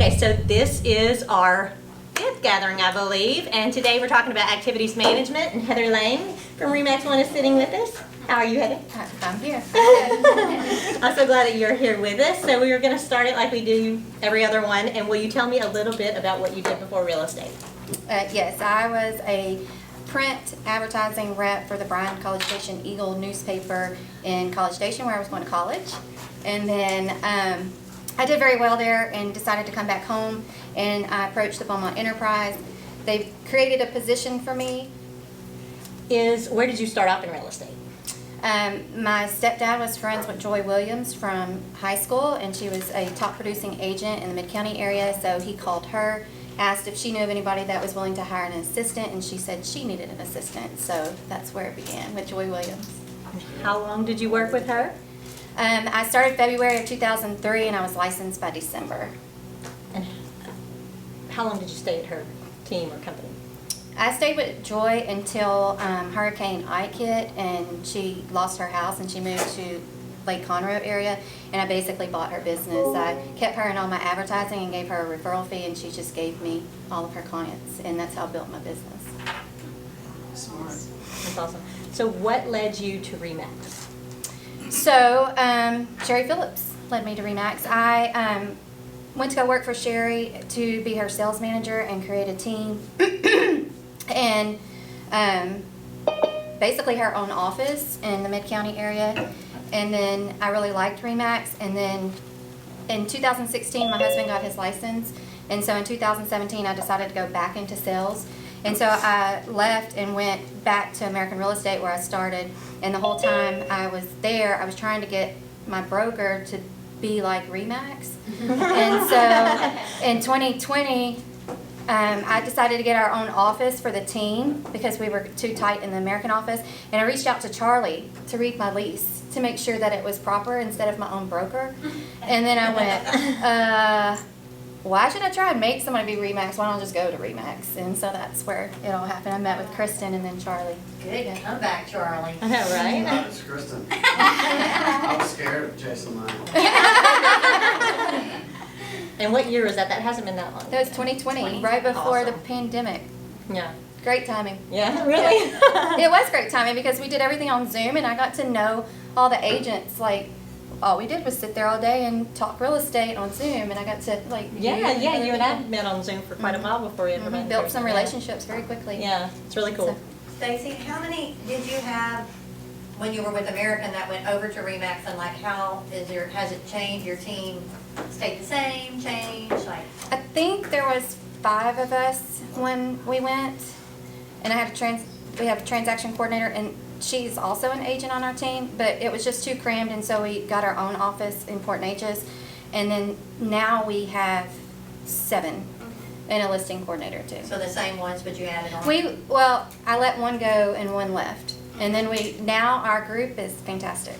Okay, so this is our fifth gathering, I believe, and today we're talking about activities management, and Heather Lange from RE/MAX I is sitting with us. How are you, Heather? I'm here. I'm so glad that you're here with us. So we are going to start it like we do every other one, and will you tell me a little bit about what you did before real estate? Yes, I was a print advertising rep for the Bryan College Station Eagle newspaper in College Station, where I was going to college. And then I did very well there and decided to come back home, and I approached the Beaumont Enterprise. They created a position for me. Where did you start off in real estate? My stepdad was friends with Joy Williams from high school, and she was a top producing agent in the Mid-County area, so he called her, asked if she knew of anybody that was willing to hire an assistant, and she said she needed an assistant, so that's where it began, with Joy Williams. How long did you work with her? I started February of 2003, and I was licensed by December. And how long did you stay at her team or company? I stayed with Joy until Hurricane Ike hit, and she lost her house, and she moved to Lake Conroe area, and I basically bought her business. I kept her in all my advertising and gave her a referral fee, and she just gave me all of her clients, and that's how I built my business. Smart. That's awesome. So what led you to RE/MAX? So Sherry Phillips led me to RE/MAX. I went to go work for Sherry to be her sales manager and create a team. And basically her own office in the Mid-County area. And then I really liked RE/MAX. And then in 2016, my husband got his license. And so in 2017, I decided to go back into sales. And so I left and went back to American Real Estate, where I started. And the whole time I was there, I was trying to get my broker to be like RE/MAX. And so in 2020, I decided to get our own office for the team because we were too tight in the American office. And I reached out to Charlie to read my lease to make sure that it was proper instead of my own broker. And then I went, why should I try and make somebody be RE/MAX? Why don't I just go to RE/MAX? And so that's where it all happened. I met with Kristen and then Charlie. Good comeback, Charlie. I know, right? It's Kristen. I was scared of Jason Lange. And what year was that? That hasn't been that long. That was 2020, right before the Awesome. pandemic. Yeah. Great timing. Yeah, really? It was great timing because we did everything on Zoom, and I got to know all the agents. Like, all we did was sit there all day and talk real estate on Zoom, and I got to Yeah, you and I met on Zoom for quite a while before we ever met. in built person. some relationships very quickly. Yeah, it's really cool. Stacy, how many did you have when you were with American that went over to RE/MAX, and like has it changed? Your team stayed the same, changed? Like, I think there was 5 of us when we went, and I had we have a transaction coordinator, and she's also an agent on our team, but it was just too crammed, and so we got our own office in Port Neches, and then now we have 7 and a listing coordinator too. so the same ones, but you added on? Well, I let one go and one left, and then now our group is fantastic.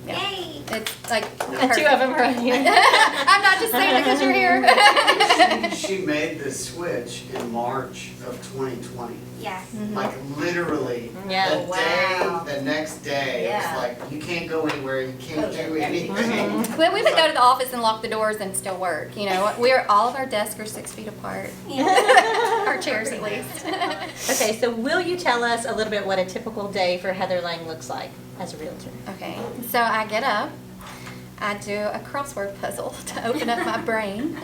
Yeah. Yay! It's like And 2 of them are here. I'm not just saying it because you're here. She made the switch in March of 2020. Yes. Like literally, Yeah. the Wow. the next day, it Yeah. was like, you can't go anywhere, you can't Okay. do anything. Well, we would go to the office and lock the doors and still work. You know, all of our desks are 6 feet apart. Our chairs, at least. Okay, so will you tell us a little bit what a typical day for Heather Lange looks like as a realtor? Okay, so I get up. I do a crossword puzzle to open up my brain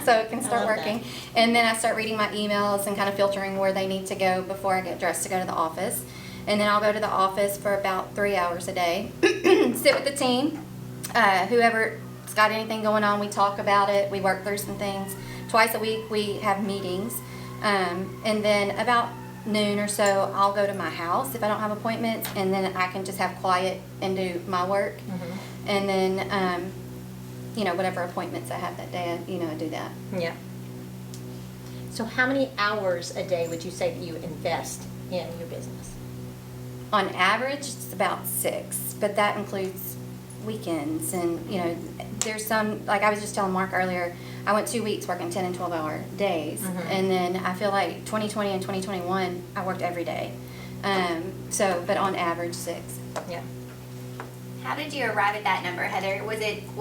so it can start I love working. And then I start reading my emails and kind of filtering where they need to go before I get dressed to go to the office. And then I'll go to the office for about 3 hours a day, sit with the team. Whoever's got anything going on, we talk about it. We work through some things. Twice a week we have meetings. And then about noon or so, I'll go to my house if I don't have appointments, and then I can just have quiet and do my work. And then, whatever appointments I have that day, I do that. Yeah. So how many hours a day would you say that you invest in your business? On average, it's about 6, but that includes weekends. And, there's some, like I was just telling Mark earlier, I went 2 weeks working 10 and 12-hour days. And then I feel like 2020 and 2021, I worked every day. But on average, 6. Yeah. How did you arrive at that number, Heather? Was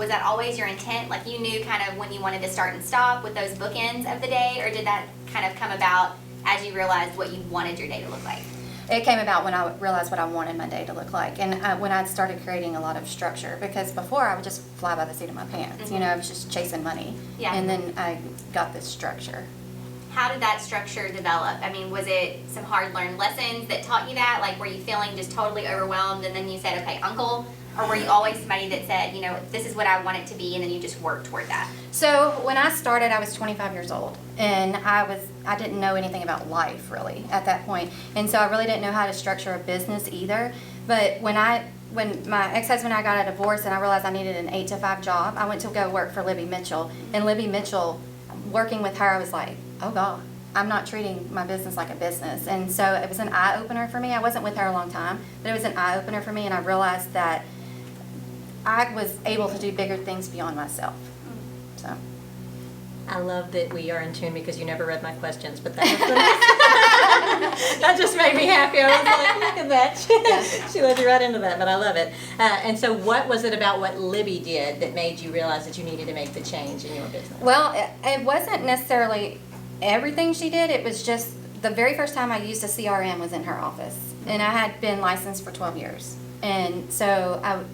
that always your intent? Like you knew kind of when you wanted to start and stop with those bookends of the day, or did that kind of come about as you realized what you wanted your day to look like? It came about when I realized what I wanted my day to look like, and when I started creating a lot of structure. Because before I would just fly by the seat of my pants, I was just chasing money. Yeah. And then I got this structure. How did that structure develop? I mean, was it some hard learned lessons that taught you that? Like, were you feeling just totally overwhelmed and then you said, okay, uncle? Or were you always somebody that said, this is what I want it to be, and then you just worked toward that? So when I started, I was 25 years old, and I didn't know anything about life really at that point, and so I really didn't know how to structure a business either. But when my ex-husband and I got a divorce, and I realized I needed an 8-to-5 job, I went to go work for Libby Mitchell, and Libby Mitchell, working with her, I was like, oh God, I'm not treating my business like a business. And so it was an eye-opener for me. I wasn't with her a long time, but it was an eye-opener for me, and I realized that I was able to do bigger things beyond myself. So I love that we are in tune because you never read my questions, but that was that just made me happy. I was like, look at that. She led you right into that, but I love it. And so what was it about what Libby did that made you realize that you needed to make the change in your business? Well, it wasn't necessarily everything she did. It was just the very first time I used a CRM was in her office, and I had been licensed for 12 years, and so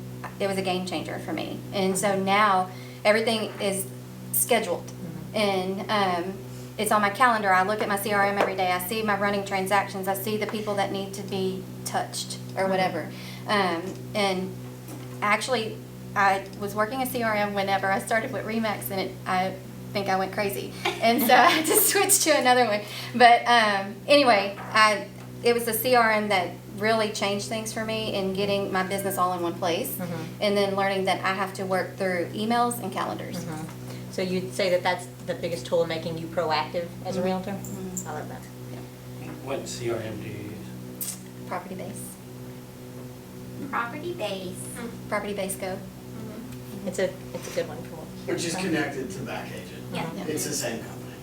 it was a game changer for me. And so now everything is scheduled, and it's on my calendar. I look at my CRM every day. I see my running transactions. I see the people that need to be touched or whatever. And actually, I was working a CRM whenever I started with Remax, and I think I went crazy, and so I had to switch to another one. But anyway, it was a CRM that really changed things for me in getting my business all in one place, and then learning that I have to work through emails and calendars. So you'd say that that's the biggest tool in making you proactive as a realtor? I love that. What CRM do you use? Property base. Property base. Property base go. It's a good one for Which is connected to Back Agent. Yeah. It's the same company.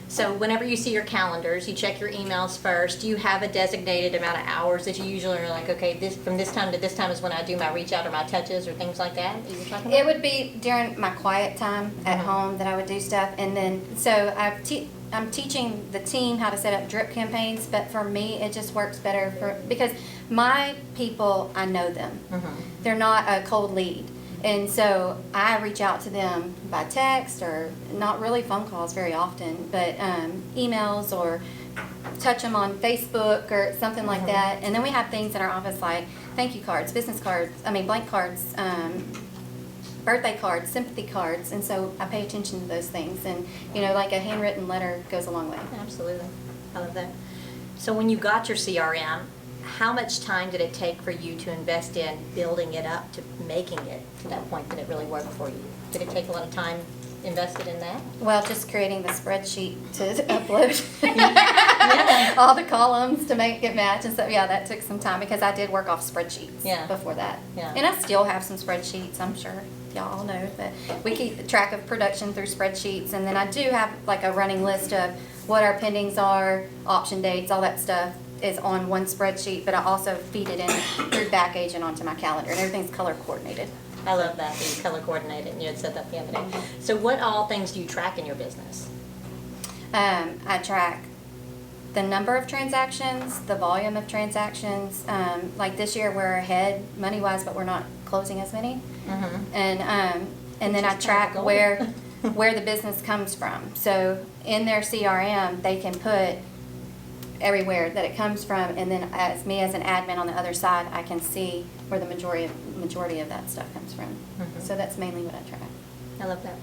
So whenever you see your calendars, you check your emails first. Do you have a designated amount of hours that you usually are like, okay, from this time to this time is when I do my reach out or my touches or things like that you're talking about? It would be during my quiet time at home that I would do stuff, and then so I'm teaching the team how to set up drip campaigns, but for me it just works better because my people, I know them. They're not a cold lead. And so I reach out to them by text, or not really phone calls very often, but emails, or touch them on Facebook or something like that. And then we have things in our office like thank you cards, business cards, blank cards, birthday cards, sympathy cards. And so I pay attention to those things. And, like a handwritten letter goes a long way. Absolutely. I love that. So when you got your CRM, how much time did it take for you to invest in building it up to making it to that point that it really worked for you? Did it take a lot of time invested in that? Well, just creating the spreadsheet to upload all the columns to make it match and stuff. Yeah, that took some time because I did work off spreadsheets before that. Yeah. And I still have some spreadsheets, I'm sure y'all all know, but we keep track of production through spreadsheets. And then I do have like a running list of what our pendings are, option dates, all that stuff is on one spreadsheet, but I also feed it in through Back Agent onto my calendar, and everything's color coordinated. I love that you color coordinated, and you had said that the other day. So what all things do you track in your business? I track the number of transactions, the volume of transactions. Like this year we're ahead money-wise, but we're not closing as many. And then I track where the business comes from. So in their CRM, they can put everywhere that it comes from, and then as an admin on the other side, I can see where the majority of that stuff comes from. So that's mainly what I track. I love that.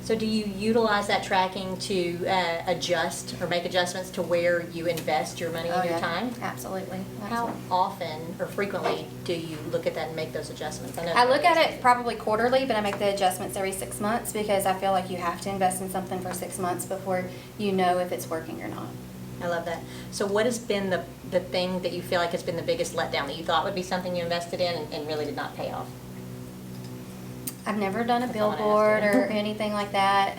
So do you utilize that tracking to adjust or make adjustments to where you invest your money and your time? Absolutely. How often or frequently do you look at that and make those adjustments? I look at it probably quarterly, but I make the adjustments every 6 months because I feel like you have to invest in something for 6 months before you know if it's working or not. I love that. So what has been the thing that you feel like has been the biggest letdown that you thought would be something you invested in and really did not pay off? I've never done a billboard or anything like that.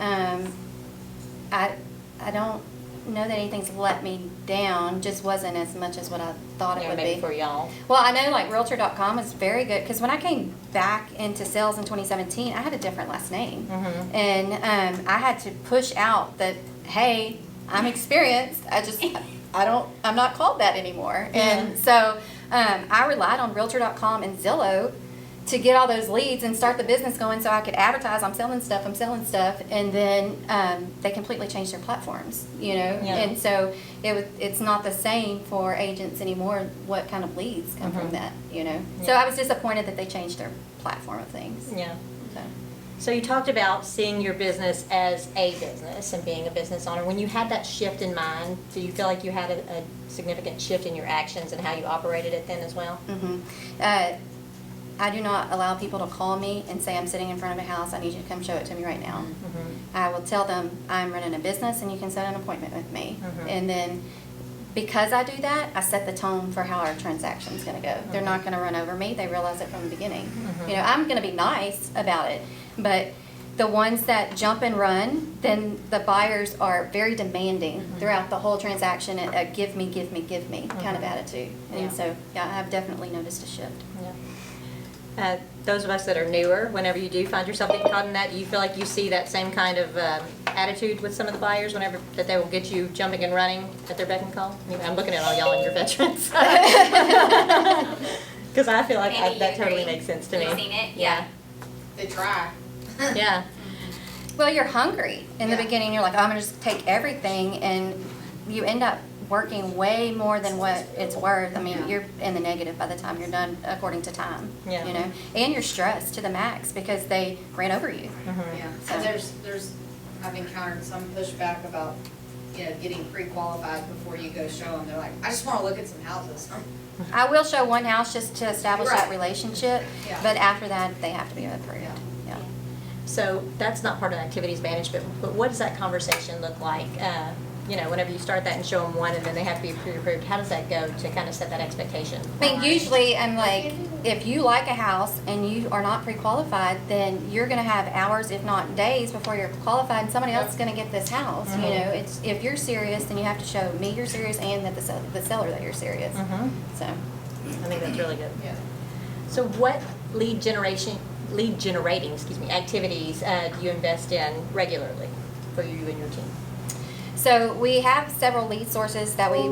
I don't know that anything's let me down, just wasn't as much as what I thought it would maybe be. for y'all. Well, I know like Realtor.com is very good, because when I came back into sales in 2017, I had a different last name. Mhm. And I had to push out that, hey, I'm experienced, I'm not called that anymore. And so I relied on Realtor.com and Zillow to get all those leads and start the business going, so I could advertise, I'm selling stuff, and then they completely changed their platforms, you know? Yeah. And so it's not the same for agents anymore, what kind of leads come from that, you know? So Yeah. I was disappointed that they changed their platform of things. Yeah. So. So you talked about seeing your business as a business and being a business owner. When you had that shift in mind, do you feel like you had a significant shift in your actions and how you operated it then as well? I do not allow people to call me and say, I'm sitting in front of a house, I need you to come show it to me right now. I will tell them, I'm running a business and you can set an appointment with me. And then, because I do that, I set the tone for how our transaction's gonna go. They're not gonna run over me, they realize it from the beginning. You know, I'm gonna be nice about it, but the ones that jump and run, then the buyers are very demanding throughout the whole transaction, give me kind of attitude. Yeah. And so, yeah, I've definitely noticed a shift. Yeah. Those of us that are newer, whenever you do find yourself getting caught in that, do you feel like you see that same kind of attitude with some of the buyers whenever that they will get you jumping and running at their beck and call? I mean, I'm looking at all y'all and your veterans. Because I feel like Mandy, that you totally agree? makes sense to me. You've seen it? Yeah. They try. Yeah. Well, you're hungry in the Yeah. beginning. You're like, I'm gonna just take everything, and you end up working way more than what it's worth. I mean, Yeah. you're in the negative by the time you're done, according to time. Yeah. You know, and you're stressed to the max because they ran over you. Yeah, So- and I've encountered some pushback about, getting pre-qualified before you go show them. They're like, I just wanna look at some houses. I will show one house just to establish that Right. relationship, Yeah. but after that, they have to be approved. Yeah. Yeah. So that's not part of activities management, but what does that conversation look like? Whenever you start that and show them one and then they have to be pre-approved, how does that go to kind of set that expectation? I mean, usually I'm like, if you like a house and you are not pre-qualified, then you're gonna have hours, if not days, before you're qualified, and somebody else is gonna get this house, you know? It's, if you're serious, then you have to show me you're serious and that the seller that you're serious, so. I think that's really good. Yeah. So what lead generating, activities do you invest in regularly for you and your team? So we have several lead sources that we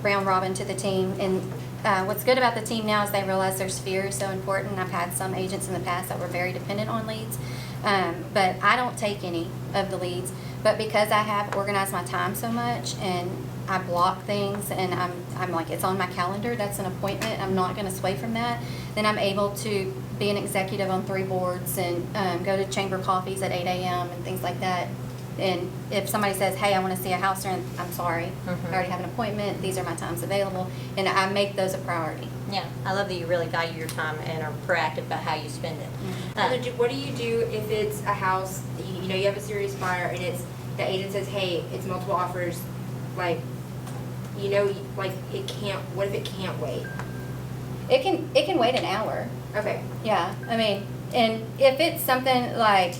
round robin to the team, and what's good about the team now is they realize their sphere is so important. I've had some agents in the past that were very dependent on leads, but I don't take any of the leads. But because I have organized my time so much and I block things and I'm like, it's on my calendar, that's an appointment, I'm not gonna sway from that, then I'm able to be an executive on 3 boards and go to chamber coffees at 8 a.m. and things like that. And if somebody says, hey, I want to see a house, I'm sorry, I already have an appointment, these are my times available, and I make those a priority. Yeah, I love that you really value your time and are proactive about how you spend it. What do you do if it's a house, you have a serious buyer and the agent says, hey, it's multiple offers, like it can't, what if it can't wait? It can wait an hour. Okay. Yeah, I mean, and if it's something like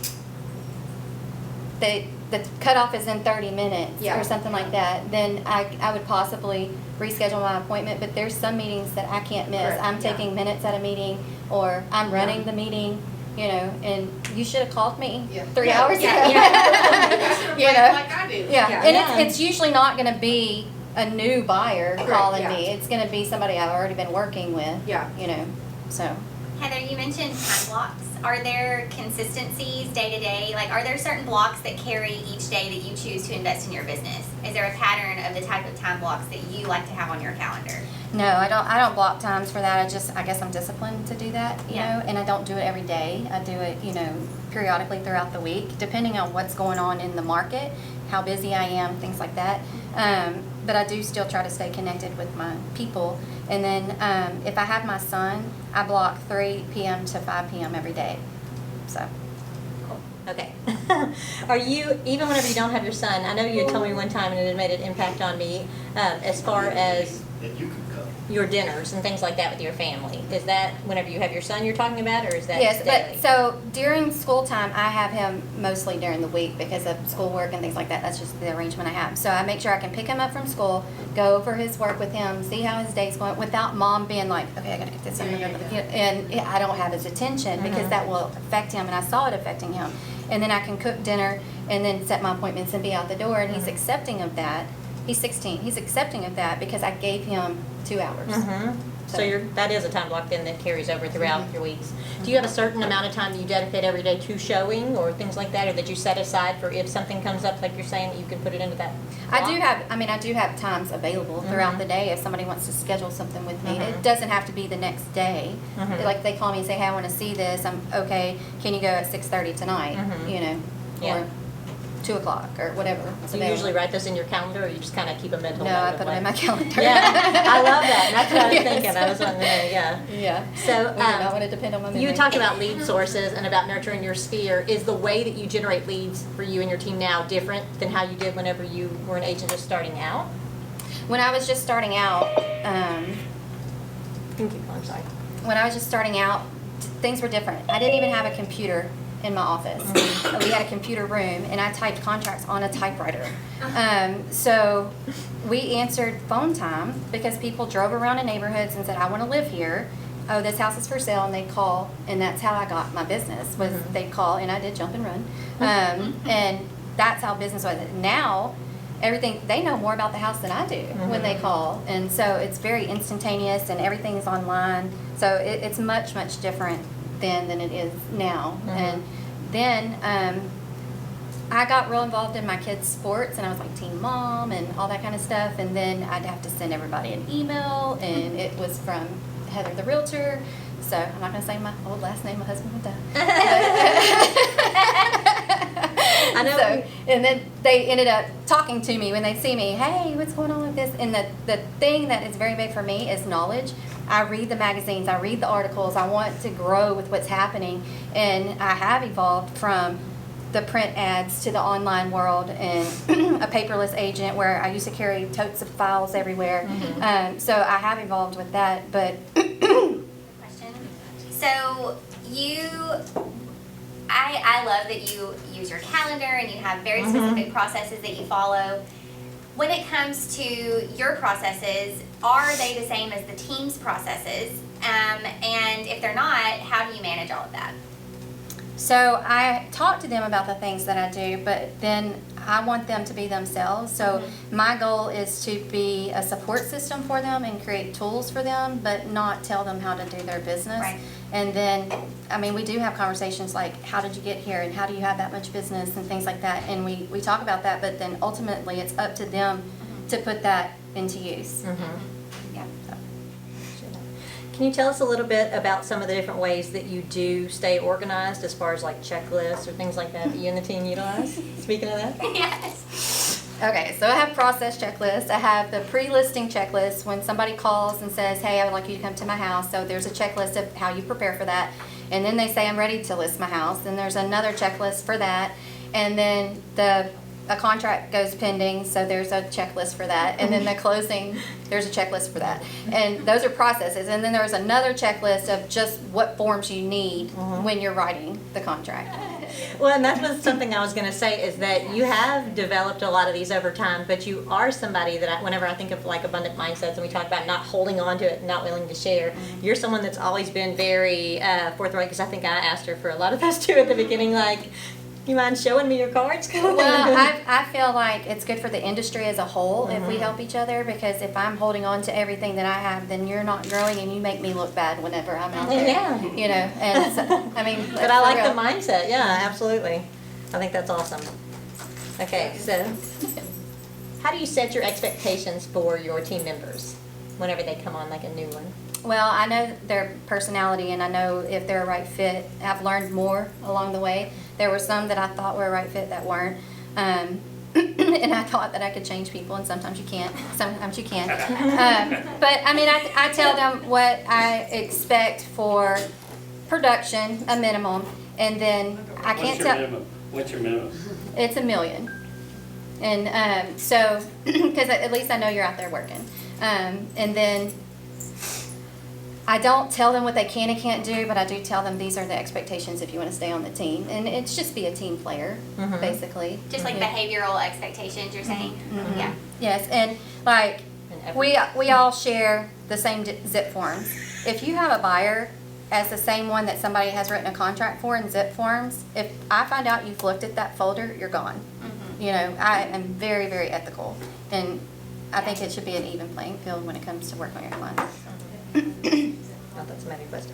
the cutoff is in 30 minutes Yeah. or something like that, then I would possibly reschedule my appointment, but there's some meetings that I can't miss. Correct, I'm yeah. taking minutes at a meeting, or I'm running the meeting, and you should have called me Yeah. 3 hours ago. Yeah. You know? Like I do. Yeah, Yeah. and Yeah. it's usually not gonna be a new buyer Correct, calling yeah. me. It's gonna be somebody I've already been working with. Yeah. So. Heather, you mentioned time blocks. Are there consistencies day to day? Like, are there certain blocks that carry each day that you choose to invest in your business? Is there a pattern of the type of time blocks that you like to have on your calendar? No, I don't block times for that. I guess I'm disciplined to do that, Yeah. and I don't do it every day. I do it, periodically throughout the week, depending on what's going on in the market, how busy I am, things like that. But I do still try to stay connected with my people. And then if I have my son, I block 3 p.m. to 5 p.m. every day. So. Okay. Are you, even whenever you don't have your son, I know you had told me one time and it had made an impact on me, as far as, And you can come. your dinners and things like that with your family? Is that whenever you have your son you're talking about, or is that Yes, daily? but so during school time, I have him mostly during the week because of schoolwork and things like that. That's just the arrangement I have. So I make sure I can pick him up from school, go over his work with him, see how his day's going, without mom being like, okay, I gotta get this done, and I don't have his attention because that will affect him, and I saw it affecting him. And then I can cook dinner and then set my appointments and be out the door, and he's accepting of that. He's 16. He's accepting of that because I gave him 2 hours. So that is a time block then that carries over throughout your weeks. Do you have a certain amount of time that you dedicate every day to showing or things like that, or that you set aside for if something comes up, like you're saying, that you can put it into that block? I do have times available throughout the day if somebody wants to schedule something with me. It doesn't have to be the next day. Like they call me and say, hey, I want to see this. I'm okay. Can you go at 6:30 tonight? You know, Yeah. or 2 o'clock or whatever. Do you usually write those in your calendar, or you just kind of keep a mental No, note I of put them like- in my calendar. Yeah, I love that. And that's what I was Yes. thinking. I was wondering, yeah. Yeah. So, We do not want to depend on my memory. You talked about lead sources and about nurturing your sphere. Is the way that you generate leads for you and your team now different than how you did whenever you were an agent just starting out? When I was just starting out, I'm sorry. when I was just starting out, things were different. I didn't even have a computer in my office. We had a computer room, and I typed contracts on a typewriter. So we answered phone time because people drove around in neighborhoods and said, I want to live here. Oh, this house is for sale, and they'd call, and that's how I got my business, was they'd call, and I did jump and run. And that's how business was. Now, everything, they know more about the house than I do when they call. And so it's very instantaneous, and everything's online. So it's much, much different than it is now. And then I got real involved in my kids' sports, and I was like teen mom and all that kind of stuff. And then I'd have to send everybody an email, and it was from Heather the Realtor. So I'm not going to say my old last name, my husband would I know. So, and then they ended up talking to me when they see me, hey, what's going on with this? And the thing that is very big for me is knowledge. I read the magazines, I read the articles, I want to grow with what's happening. And I have evolved from the print ads to the online world, and a paperless agent where I used to carry totes of files everywhere. So I have evolved with that, but Question. So I love that you use your calendar and you have very specific processes that you follow. When it comes to your processes, are they the same as the team's processes? And if they're not, how do you manage all of that? so I talk to them about the things that I do, but then I want them to be themselves. So my goal is to be a support system for them and create tools for them, but not tell them how to do their business. Right. And then, I mean, we do have conversations like, how did you get here, and how do you have that much business, and things like that. And we talk about that, but then ultimately it's up to them to put that into use. Yeah. So. Can you tell us a little bit about some of the different ways that you do stay organized, as far as like checklists or things like that you and the team utilize? Speaking of that. Yes. Okay, so I have process checklists. I have the pre-listing checklist when somebody calls and says, hey, I would like you to come to my house. So there's a checklist of how you prepare for that. And then they say, I'm ready to list my house. And there's another checklist for that. And then a contract goes pending, so there's a checklist for that. And then the closing, there's a checklist for that. And those are processes. And then there's another checklist of just what forms you need when you're writing the contract. Well, and that was something I was going to say, is that you have developed a lot of these over time, but you are somebody that whenever I think of like abundant mindsets, and we talk about not holding on to it and not willing to share, you're someone that's always been very forthright, because I think I asked her for a lot of those too at the beginning, like, you mind showing me your cards? Well, I feel like it's good for the industry as a whole if we help each other, because if I'm holding on to everything that I have, then you're not growing, and you make me look bad whenever I'm out there. Yeah. You know, and so, I mean. But I like for the real. mindset. Yeah, absolutely. I think that's awesome. Okay, so how do you set your expectations for your team members whenever they come on like a new one? Well, I know their personality, and I know if they're a right fit. I've learned more along the way. There were some that I thought were a right fit that weren't. And I thought that I could change people, and sometimes you can't. Sometimes you can. But I mean, I tell them what I expect for production, a minimum, and then I can't tell. What's your minimum? It's $1 million. And so, because at least I know you're out there working. And then I don't tell them what they can and can't do, but I do tell them these are the expectations if you want to stay on the team. And it's just be a team player, basically. Just like behavioral expectations, you're saying? Mhm. Yeah. Yes, and like, And we all share the same zip forms. If you have a buyer as the same one that somebody has written a contract for in zip forms, if I find out you've looked at that folder, you're gone. You know, I am very, very ethical, and I think it should be an even playing field when it comes to working on your clients. Oh, that's maybe a question.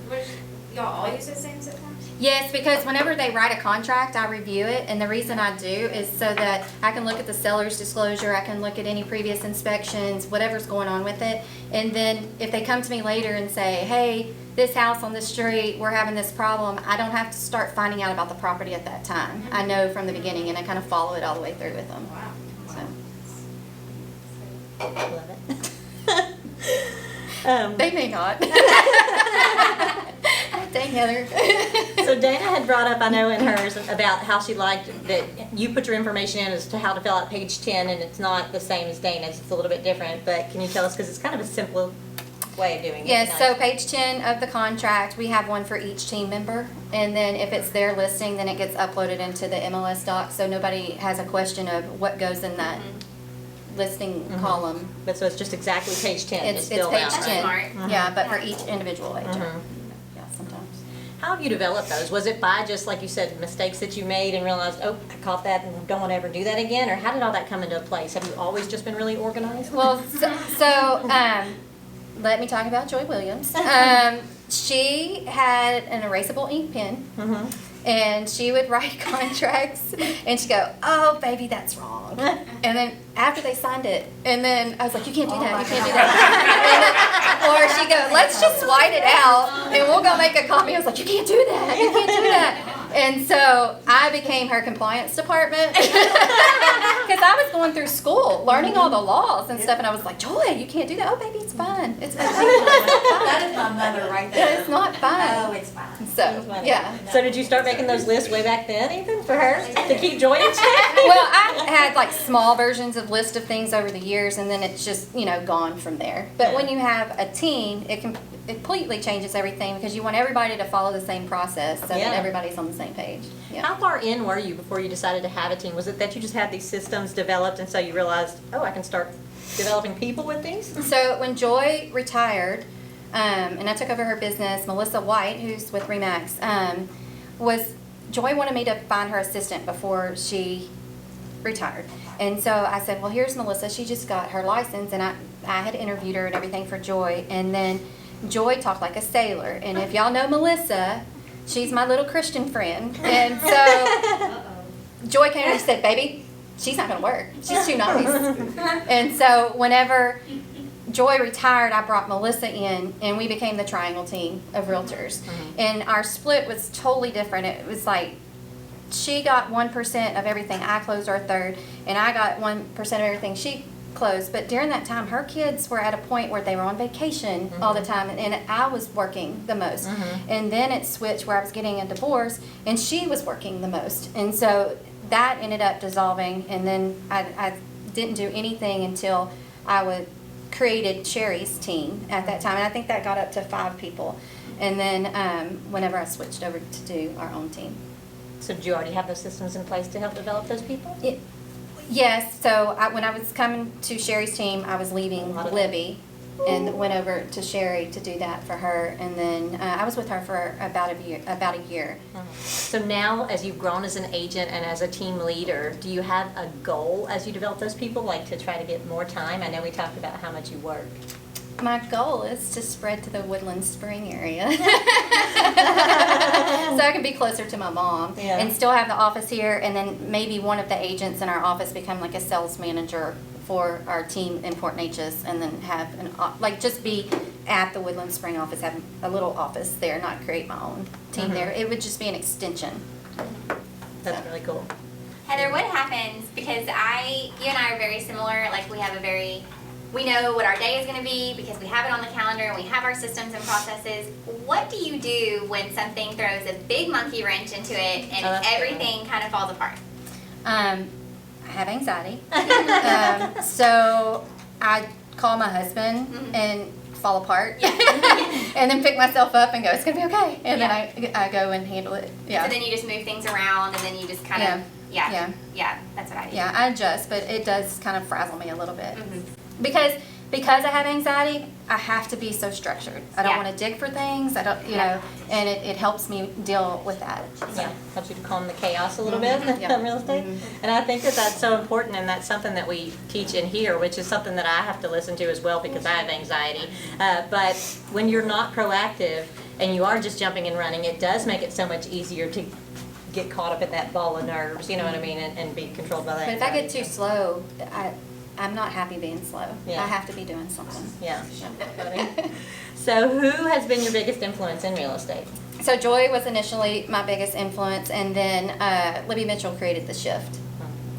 Y'all all use the same zip forms? Yes, because whenever they write a contract, I review it, and the reason I do is so that I can look at the seller's disclosure, I can look at any previous inspections, whatever's going on with it, and then if they come to me later and say, hey, this house on this street, we're having this problem, I don't have to start finding out about the property at that time. I know from the beginning, and I kind of follow it all the way through with them. Wow. So. Love it. They may not. Dang, Heather. So Dana had brought up, I know in hers, about how she liked that you put your information in as to how to fill out page 10, and it's not the same as Dana's, it's a little bit different, but can you tell us, because it's kind of a simple way of doing it. Yes, so page 10 of the contract, we have one for each team member, and then if it's their listing, then it gets uploaded into the MLS doc, so nobody has a question of what goes in that listing column. But so it's just exactly page 10. It's filled page out, That's right? 10. smart. Yeah, but for each individual agent. Yeah, sometimes. How have you developed those? Was it by just, like you said, mistakes that you made and realized, oh, I caught that and don't want to ever do that again? Or how did all that come into place? Have you always just been really organized? Well, let me talk about Joy Williams. She had an erasable ink pen, and she would write contracts, and she'd go, "Oh, baby, that's wrong." And then after they signed it, and then I was like, "You can't do that. You can't do that." And then, or she'd go, "Let's just white it out, and we'll go make a copy." I was like, "You can't do that. You can't do that." And so I became her compliance department because I was going through school learning all the laws and stuff, and I was like, "Joy, you can't do that." "Oh, baby, it's fun. It's fun." That is my mother right there. It's not fun. Oh, it's fine. So, yeah. So did you start making those lists way back then, even for her, to keep Joy in check? Well, I had like small versions of list of things over the years, and then it's just, gone from there. But when you have a team, it completely changes everything because you want everybody to follow the same process so Yeah. that everybody's on the same page. Yeah. How far in were you before you decided to have a team? Was it that you just had these systems developed and so you realized, oh, I can start developing people with these? So when Joy retired, and I took over her business, Melissa White, who's with Remax, Joy wanted me to find her assistant before she retired. And so I said, well, here's Melissa. She just got her license, and I had interviewed her and everything for Joy. And then Joy talked like a sailor. And if y'all know Melissa, she's my little Christian friend. And so Joy came and said, baby, she's not going to work. She's too nice. And so whenever Joy retired, I brought Melissa in, and we became the triangle team of realtors. And our split was totally different. It was like she got 1% of everything. I closed our third, and I got 1% of everything she closed. But during that time, her kids were at a point where they were on vacation all the time, and I was working the most. And then it switched where I was getting a divorce, and she was working the most. And so that ended up dissolving, and then I didn't do anything until I created Sherry's team at that time, and I think that got up to 5 people. And then whenever I switched over to do our own team. So did you already have those systems in place to help develop those people? Yes, so when I was coming to Sherry's team, I was leaving Libby and went over to Sherry to do that for her, and then I was with her for about a year. So now, as you've grown as an agent and as a team leader, do you have a goal as you develop those people, like to try to get more time? I know we talked about how much you work. My goal is to spread to the Woodland Spring area. So I can be closer to my mom and still have the office here, and then maybe one of the agents in our office become like a sales manager for our team in Port Neches, and then have just be at the Woodland Spring office, have a little office there, not create my own team there. It would just be an extension. That's really cool. Heather, what happens, because you and I are very similar, like we know what our day is going to be because we have it on the calendar and we have our systems and processes. What do you do when something throws a big monkey wrench into it and everything kind of falls apart? I have anxiety. So I call my husband and fall apart. and then pick myself up and go, it's gonna be okay. And then I go and handle it. Yeah. So then you just move things around and then you just kind of, yeah, that's what I do. Yeah, I adjust, but it does kind of frazzle me a little bit. Mhm. Because I have anxiety, I have to be so structured. I don't Yeah. want to dig for things. I don't, you know, and it helps me deal with that. Yeah, helps you to calm the chaos a little bit Yeah. in real estate. And I think that that's so important, and that's something that we teach in here, which is something that I have to listen to as well because I have anxiety. But when you're not proactive and you are just jumping and running, it does make it so much easier to get caught up in that ball of nerves, you know what I mean, and be controlled by that. But if I get anxiety. too slow, I'm not happy being slow. Yeah. I have to be doing something. Yeah. So who has been your biggest influence in real estate? So Joy was initially my biggest influence, and then Libby Mitchell created the shift.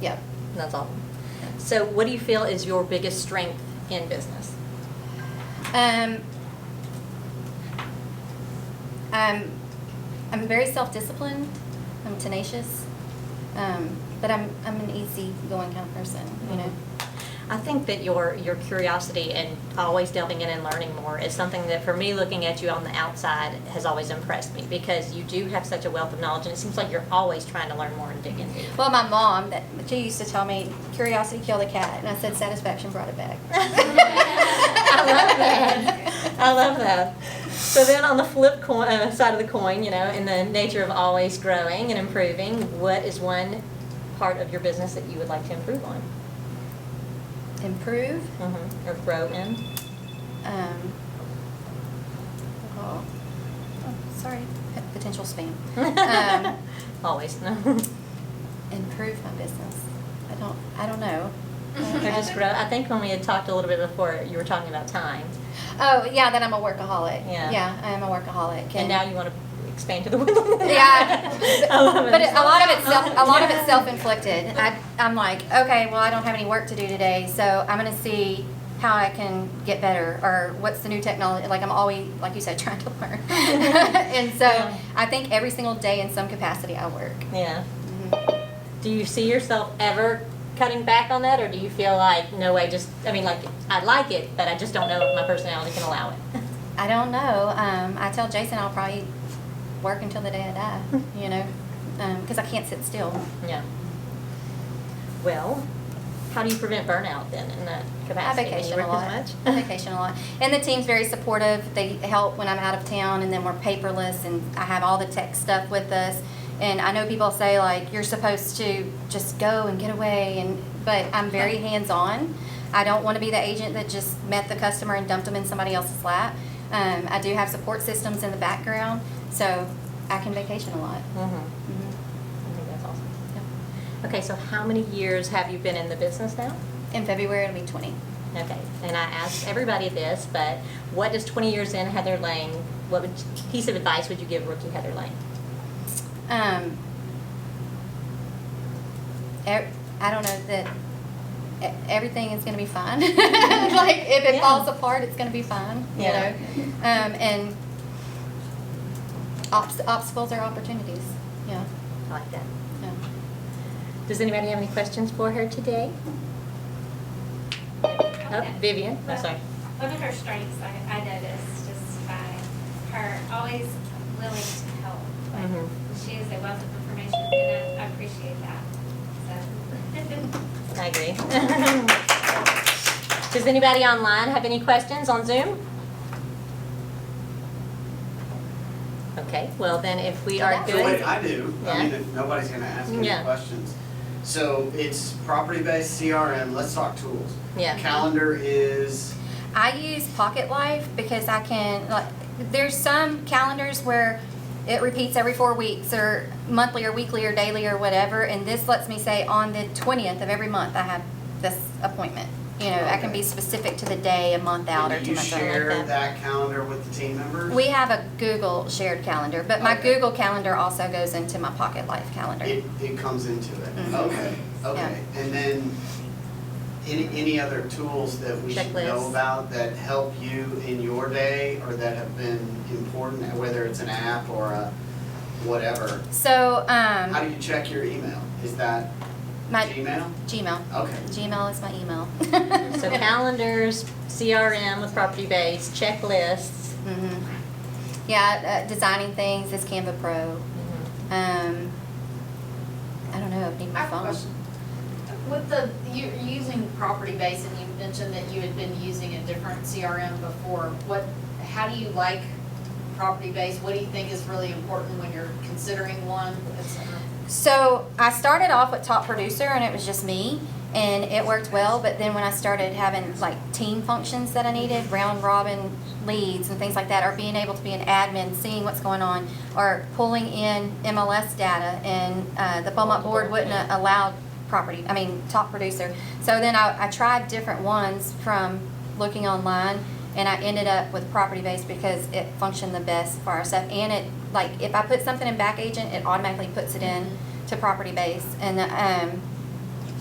Yep. That's awesome. So what do you feel is your biggest strength in business? I'm very self-disciplined. I'm tenacious, but I'm an easygoing kind of person. You know. I think that your curiosity and always delving in and learning more is something that, for me, looking at you on the outside, has always impressed me, because you do have such a wealth of knowledge, and it seems like you're always trying to learn more and dig into it. Well, my mom, she used to tell me, curiosity killed the cat, and I said satisfaction brought it back. I love that. I love that. So then on the flip side of the coin, you know, in the nature of always growing and improving, what is one part of your business that you would like to improve on? Improve. Or grow in? Oh, sorry, potential spam. Always. Improve my business. I don't know. Or just grow. I think when we had talked a little bit before, you were talking about time. Oh, yeah, then I'm a workaholic. Yeah. Yeah, I am a workaholic. And now you want to expand to the women. Yeah. I love it. But a lot of it's self-inflicted. I'm like, okay, well, I don't have any work to do today, so I'm going to see how I can get better, or what's the new technology. Like, I'm always, like you said, trying to learn. And so I think every single day in some capacity I work. Yeah. Do you see yourself ever cutting back on that, or do you feel like, no way, like, I like it, but I just don't know if my personality can allow it? I don't know. I tell Jason I'll probably work until the day I die, you know, because I can't sit still. Yeah. Well, how do you prevent burnout then in that capacity? I vacation When a you work lot. as much? I vacation a lot. And the team's very supportive. They help when I'm out of town, and then we're paperless, and I have all the tech stuff with us. And I know people say, like, you're supposed to just go and get away, but I'm very hands-on. I don't want to be the agent that just met the customer and dumped them in somebody else's lap. I do have support systems in the background, so I can vacation a lot. I think that's awesome. Okay, so how many years have you been in the business now? In February, it'll be 20. Okay, and I asked everybody this, but what does 20 years in Heather Lange, what piece of advice would you give rookie Heather Lange? I don't know that everything is going to be fine. Like, if it falls apart, it's going to be fine, you know. And obstacles are opportunities. Yeah. I like that. Yeah. Does anybody have any questions for her today? Oh, Vivian, I'm sorry. One of her strengths I noticed just by her always willing to help. Like, she is a wealth of information, and I appreciate that. So. I agree. Does anybody online have any questions on Zoom? Okay, well then if we are So wait, good. I do. I Yeah. mean, if nobody's gonna ask any Yeah. questions. So it's property-based CRM, let's talk tools. Yeah. Calendar is, I use Pocket Life because I can, like, there's some calendars where it repeats every 4 weeks, or monthly or weekly or daily or whatever, and this lets me say on the 20th of every month I have this appointment. You know, I can be specific to the day, a month out, or and 2 do you months out. share Like that. that calendar with the team members? We have a Google shared calendar, but my Okay. Google calendar also goes into my Pocket Life calendar. It comes into it. Mhm. Okay. And then any other tools that we should know Checklists. about that help you in your day or that have been important, whether it's an app or a whatever? So, How do you check your email? Is that my Gmail? Gmail. Okay. Gmail is my email. So calendars, CRM with property base, checklists, Yeah, designing things is Canva Pro. I don't know, I need I my have a phone. question. With the, you're using property base and you mentioned that you had been using a different CRM before. How do you like property base? What do you think is really important when you're considering one, et cetera? So I started off with Top Producer and it was just me and it worked well, but then when I started having like team functions that I needed, round robin leads and things like that, or being able to be an admin, seeing what's going on, or pulling in MLS data, and the Beaumont board wouldn't allow Top Producer. So then I tried different ones from looking online, and I ended up with Property Base because it functioned the best for our stuff. And it, like, if I put something in Back Agent, it automatically puts it in to Property Base. And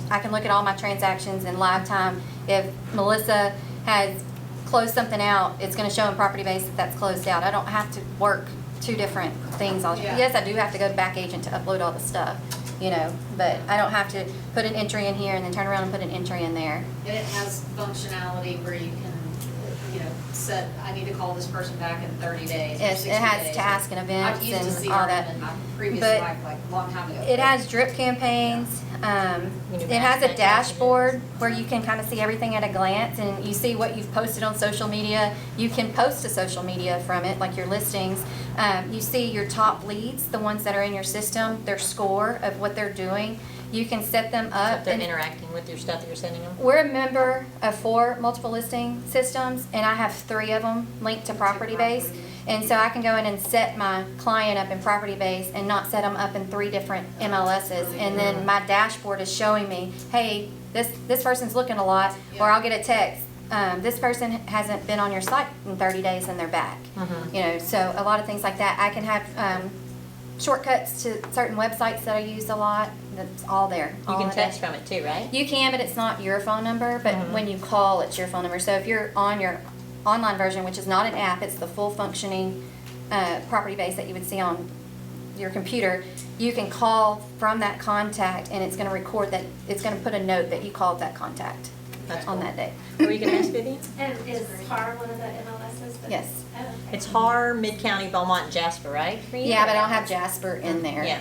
I can look at all my transactions in live time. If Melissa has closed something out, it's gonna show in Property Base that that's closed out. I don't have to work two different things. Yeah. Yes, I do have to go to Back Agent to upload all the stuff, you know, but I don't have to put an entry in here and then turn around and put an entry in there. And it has functionality where you can, set, I need to call this person back in 30 days or It 60 has days. tasks and events I've used a and all CRM that. in my previous But life, like a long time ago. It has drip campaigns. It has a dashboard where you can kind of see everything at a glance, and you see what you've posted on social media. You can post to social media from it, like your listings. You see your top leads, the ones that are in your system, their score of what they're doing. You can set them If up. they're and interacting with your stuff that you're sending them. we're a member of 4 multiple listing systems, and I have 3 of them linked to Property Base. And so I can go in and set my client up in Property Base and not set them up in 3 different MLSs. And then my dashboard is showing me, hey, this person's looking a lot, or I'll get a text. This person hasn't been on your site in 30 days and they're back. You know, so a lot of things like that. I can have shortcuts to certain websites that I use a lot. That's all there. You all can in text it. from it too, right? You can, but it's not your phone number. But when you call, it's your phone number. So if you're on your online version, which is not an app, it's the full functioning Property Base that you would see on your computer, you can call from that contact, and it's going to record that. It's going to put a note that you called that contact on that day. Were you gonna ask, Vivian? And is HAR one of the MLSs? Yes. Oh, okay. It's Har, Mid-County, Beaumont, and Jasper, right? for you? Yeah, but I don't have Jasper in there. Yeah.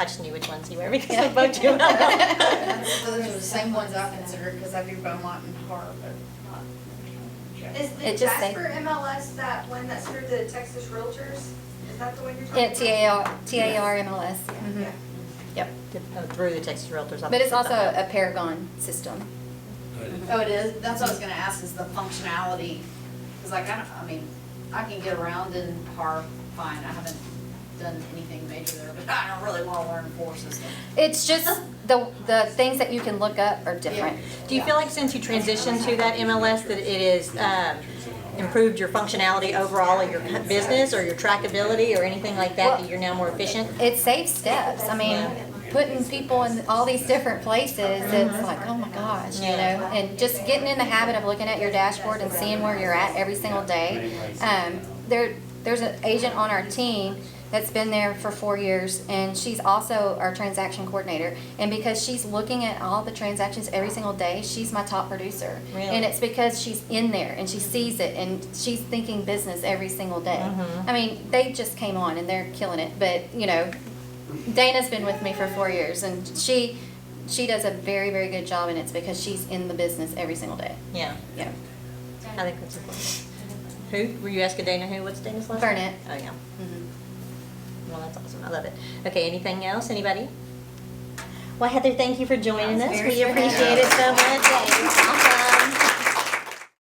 I just knew which ones you were because I booked you. So those are the same ones I considered, because I do Beaumont and Har, but not. Is the It just say- Jasper MLS that one that's through the Texas Realtors? Is that the one you're talking Yeah, about? TAR MLS. Yeah. Yep. Through the Texas Realtors. But it's also a Paragon system. Oh, it is? That's what I was gonna ask, is the functionality, because like, I can get around in Har fine, I haven't done anything major there, but I don't really wanna learn 4 systems. It's just the things that you can look up are different. Do you feel like since you transitioned to that MLS that it has improved your functionality overall of your business or your trackability or anything like that, that you're now more efficient? It saves steps. I mean, putting people in all these different places, it's like, oh my gosh, you know? And just getting in the habit of looking at your dashboard and seeing where you're at every single day. There's an agent on our team that's been there for 4 years, and she's also our transaction coordinator. And because she's looking at all the transactions every single day, she's my top producer. Really? And it's because she's in there and she sees it and she's thinking business every single day. I mean, they just came on and they're killing it, but you know, Dana's been with me for 4 years, and she does a very, very good job, and it's because she's in the business every single day. Yeah, Yeah. I think that's important. Who? Were you asking Dana who? What's Dana's last name? Burnett. Oh, yeah. Mhm. Well, that's awesome. I love it. Okay, anything else? Anybody? Well, Heather, thank you for joining us. We appreciate it so much. Awesome.